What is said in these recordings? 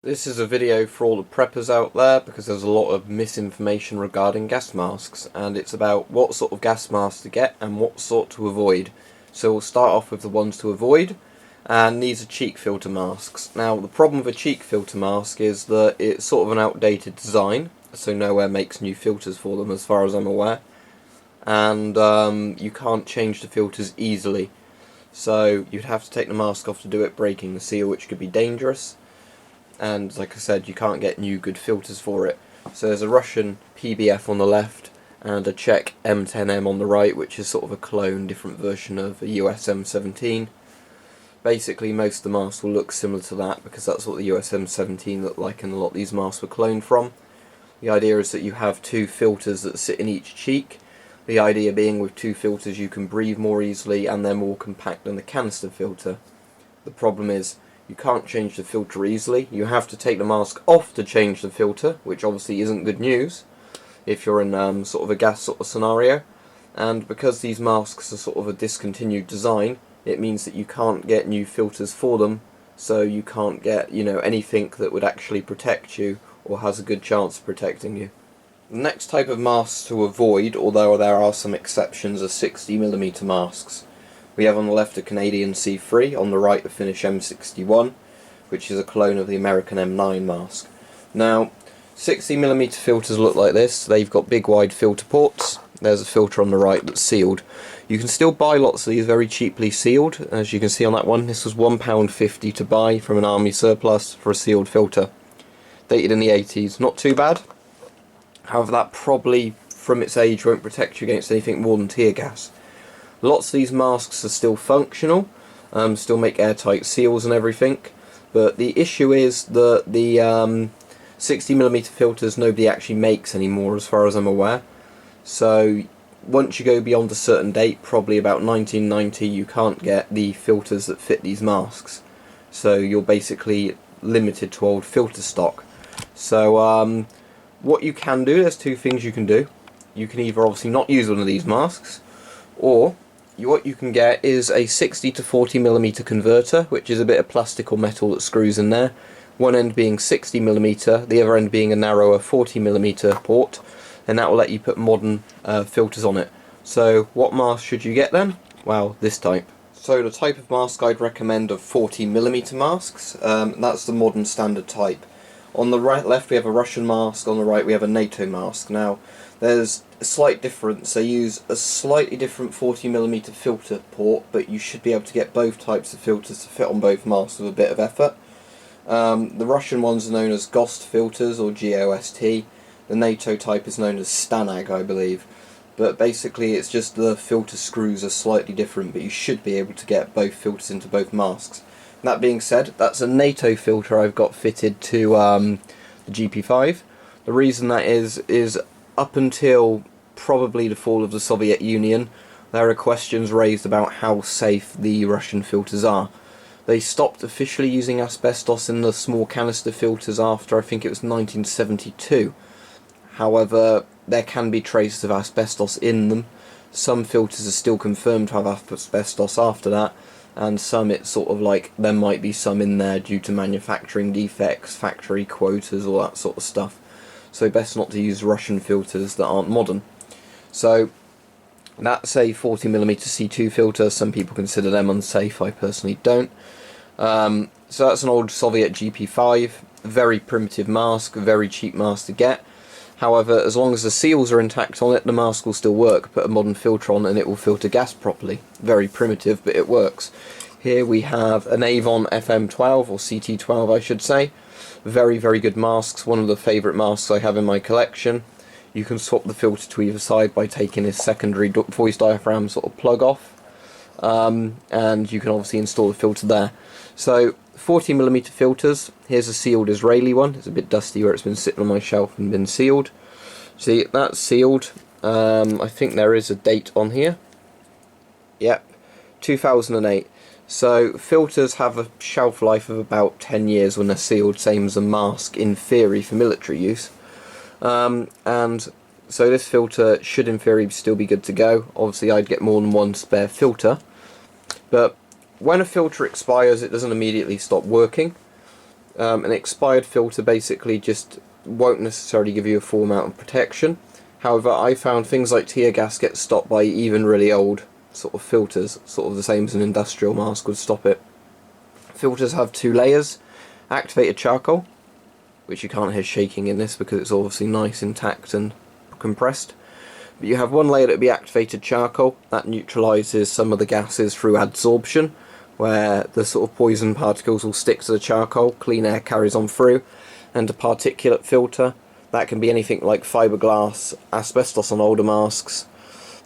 This is a video for all the preppers out there because there's a lot of misinformation regarding gas masks, and it's about what sort of gas mask to get and what sort to avoid. So we'll start off with the ones to avoid, and these are cheek filter masks. Now the problem with a cheek filter mask is that it's sort of an outdated design, so nowhere makes new filters for them as far as I'm aware, and you can't change the filters easily. So you'd have to take the mask off to do it, breaking the seal, which could be dangerous. And like I said, you can't get new good filters for it. So there's a Russian PBF on the left and a Czech M10m on the right, which is sort of a clone, different version of a US M17. Basically most of the masks will look similar to that because that's what the US M17 looked like and a lot of these masks were cloned from. The idea is that you have two filters that sit in each cheek. The idea being with two filters you can breathe more easily and they're more compact than the canister filter. The problem is you can't change the filter easily. You have to take the mask off to change the filter, which obviously isn't good news if you're in sort of a gas sort of scenario. And because these masks are sort of a discontinued design, it means that you can't get new filters for them, so you can't get, anything that would actually protect you or has a good chance of protecting you. The next type of masks to avoid, although there are some exceptions, are 60mm masks. We have on the left a Canadian C3, on the right the Finnish M61, which is a clone of the American M9 mask. Now, 60mm filters look like this. They've got big wide filter ports. There's a filter on the right that's sealed. You can still buy lots of these very cheaply sealed. As you can see on that one, this was £1.50 to buy from an army surplus for a sealed filter. Dated in the 80s, not too bad. However, that probably, from its age, won't protect you against anything more than tear gas. Lots of these masks are still functional, still make airtight seals and everything, but the issue is that the 60mm filters nobody actually makes anymore as far as I'm aware. So once you go beyond a certain date, probably about 1990, you can't get the filters that fit these masks. So you're basically limited to old filter stock. So what you can do, there's two things you can do. You can either obviously not use one of these masks, or what you can get is a 60 to 40mm converter, which is a bit of plastic or metal that screws in there. One end being 60mm, the other end being a narrower 40mm port, and that will let you put modern filters on it. So what mask should you get then? Well, this type. So the type of mask I'd recommend are 40mm masks. That's the modern standard type. On the left we have a Russian mask, on the right we have a NATO mask. Now there's a slight difference. They use a slightly different 40mm filter port, but you should be able to get both types of filters to fit on both masks with a bit of effort. The Russian ones are known as GOST filters, or GOST. The NATO type is known as STANAG, I believe. But basically it's just the filter screws are slightly different, but you should be able to get both filters into both masks. That being said, that's a NATO filter I've got fitted to the GP5. The reason that is up until probably the fall of the Soviet Union, there are questions raised about how safe the Russian filters are. They stopped officially using asbestos in the small canister filters after, I think it was 1972. However, there can be traces of asbestos in them. Some filters are still confirmed to have asbestos after that, and some it's sort of like there might be some in there due to manufacturing defects, factory quotas, all that sort of stuff. So best not to use Russian filters that aren't modern. So that's a 40mm C2 filter. Some people consider them unsafe, I personally don't. So that's an old Soviet GP5, very primitive mask, very cheap mask to get. However, as long as the seals are intact on it, the mask will still work. Put a modern filter on and it will filter gas properly. Very primitive, but it works. Here we have an Avon FM12, or CT12 I should say. Very, very good masks, one of the favourite masks I have in my collection. You can swap the filter to either side by taking this secondary voice diaphragm sort of plug off. And you can obviously install the filter there. So 40mm filters. Here's a sealed Israeli one. It's a bit dusty where it's been sitting on my shelf and been sealed. See, that's sealed. I think there is a date on here. Yep, 2008. So filters have a shelf life of about 10 years when they're sealed, same as a mask in theory for military use. And so this filter should in theory still be good to go. Obviously I'd get more than one spare filter, but when a filter expires it doesn't immediately stop working. An expired filter basically just won't necessarily give you a full amount of protection. However, I found things like tear gas get stopped by even really old sort of filters, sort of the same as an industrial mask would stop it. Filters have two layers: activated charcoal, which you can't hear shaking in this because it's obviously nice, intact and compressed. But you have one layer that would be activated charcoal, that neutralises some of the gases through adsorption, where the sort of poison particles will stick to the charcoal, clean air carries on through. And a particulate filter, that can be anything like fiberglass, asbestos on older masks,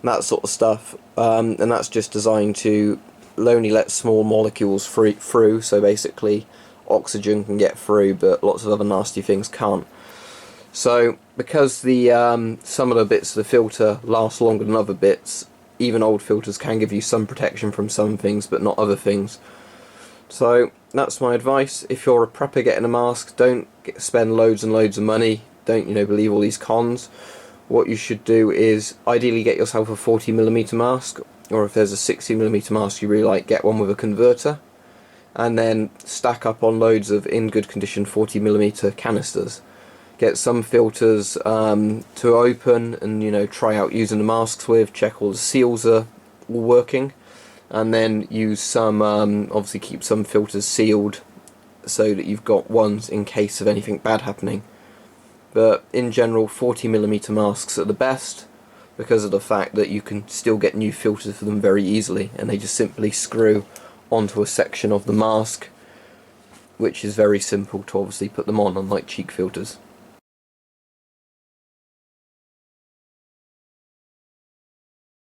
that sort of stuff, and that's just designed to only let small molecules through, so basically oxygen can get through but lots of other nasty things can't. So because the some of the bits of the filter last longer than other bits, even old filters can give you some protection from some things but not other things. So that's my advice. If you're a prepper getting a mask, don't spend loads and loads of money, don't believe all these cons. What you should do is ideally get yourself a 40mm mask, or if there's a 60mm mask you really like, get one with a converter, and then stack up on loads of in good condition 40mm canisters. Get some filters to open and try out using the masks with, check all the seals are all working, and then use some, obviously keep some filters sealed so that you've got ones in case of anything bad happening. But in general, 40mm masks are the best because of the fact that you can still get new filters for them very easily, and they just simply screw onto a section of the mask, which is very simple to obviously put them on, unlike cheek filters.